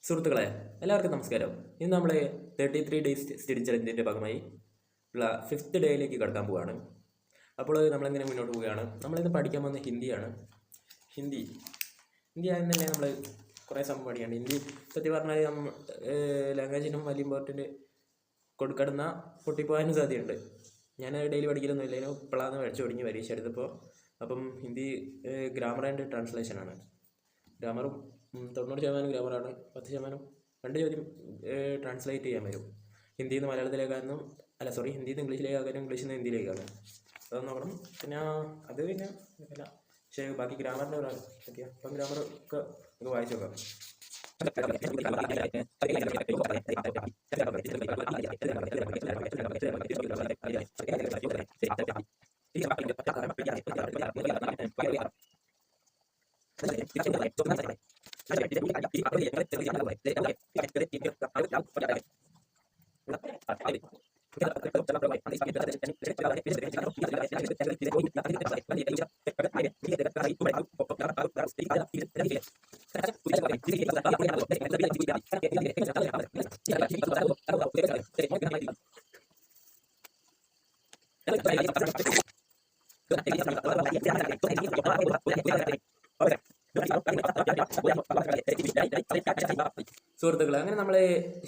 സുഹൃത്തുക്കളെ, എല്ലാവർക്കും നമസ്കാരം. ഇന്ന് നമ്മൾ 33 ഡേയ്സ് സ്റ്റഡി ചലഞ്ചിൻ്റെ ഭാഗമായി ഉള്ള 5th ഡേയിലേക്ക് കടക്കാൻ പോവുകയാണ്. അപ്പോൾ നമ്മളിങ്ങനെ മുന്നോട്ട് പോവുകയാണ്. നമ്മളിന്ന് പഠിക്കാൻ പോകുന്ന ഹിന്ദിയാണ്. ഹിന്ദി ആദ്യം തന്നെ നമ്മൾ കുറേ സംഭവം പഠിക്കാണ്ട്. ഹിന്ദി സത്യം പറഞ്ഞാൽ ലാംഗ്വേജിനും വലിയ ഇമ്പോർട്ടൻ്റ് കൊടുക്കടുന്ന പൊട്ടിപ്പോകാനും സാധ്യതയുണ്ട്. ഞാൻ ഡെയിലി പഠിക്കലൊന്നും ഇല്ലേനു, ഇപ്പോഴാണ് പഠിച്ചു തുടങ്ങി പരീക്ഷ എടുത്തപ്പോൾ. അപ്പം ഹിന്ദി ഗ്രാമർ ആൻഡ് ട്രാൻസ്ലേഷനാണ്. ഗ്രാമറും 90% ഗ്രാമറാണ്, 10% 2 ചോദ്യം ട്രാൻസ്ലേറ്റ് ചെയ്യാൻ വരും. ഹിന്ദിയിൽ നിന്ന് മലയാളത്തിലേക്കാണെന്നും ഹിന്ദിയിൽ നിന്ന് ഇംഗ്ലീഷിലേക്കാകാനും ഇംഗ്ലീഷിൽ നിന്ന് ഹിന്ദിയിലേക്കാണ്. അതൊന്നും നോക്കണം. പിന്നെ അത് പിന്നെ അല്ല, പക്ഷേ ബാക്കി ഗ്രാമറിൻ്റെ ഒരാൾ ഓക്കെ. അപ്പം ഗ്രാമർ ഒക്കെ നമുക്ക് വായിച്ചു നോക്കാം. സുഹൃത്തുക്കളെ, അങ്ങനെ നമ്മൾ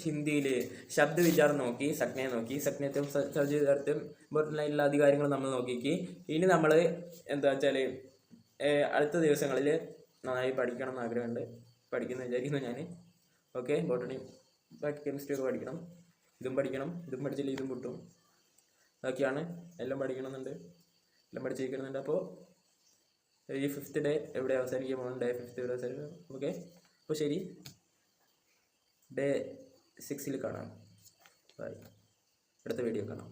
ഹിന്ദിയിൽ ശബ്ദവിചാരം നോക്കി, സജ്ഞയെ നോക്കി, സജ്ഞത്വം സജ്ജിതാർത്ഥ്യം ഇമ്പോർട്ടൻ്റായിട്ടുള്ള അധികാരങ്ങൾ നമ്മൾ നോക്കിക്ക്. ഇനി നമ്മൾ എന്താ വെച്ചാൽ അടുത്ത ദിവസങ്ങളിൽ നന്നായി പഠിക്കണം എന്ന് ആഗ്രഹമുണ്ട്. പഠിക്കുന്നു വിചാരിക്കുന്നു ഞാൻ. ഓക്കെ, ബോട്ടണി ബാക്കി കെമിസ്ട്രി ഒക്കെ പഠിക്കണം. ഇതും പഠിക്കണം. ഇതും പഠിച്ചില്ല ഇതും കിട്ടും. അതൊക്കെയാണ്. എല്ലാം പഠിക്കണമെന്നുണ്ട്, എല്ലാം പഠിച്ചിരിക്കുന്നുണ്ട്. അപ്പോൾ ഈ 5th ഡേ എവിടെ അവസാനിക്കാൻ പോകുന്നു? ഡേ 5 ഇവിടെ അവസാനിക്കും. ഓക്കെ, അപ്പോൾ ശരി, ഡേ 6 കാണാം. ബൈ. അടുത്ത വീഡിയോ കാണാം.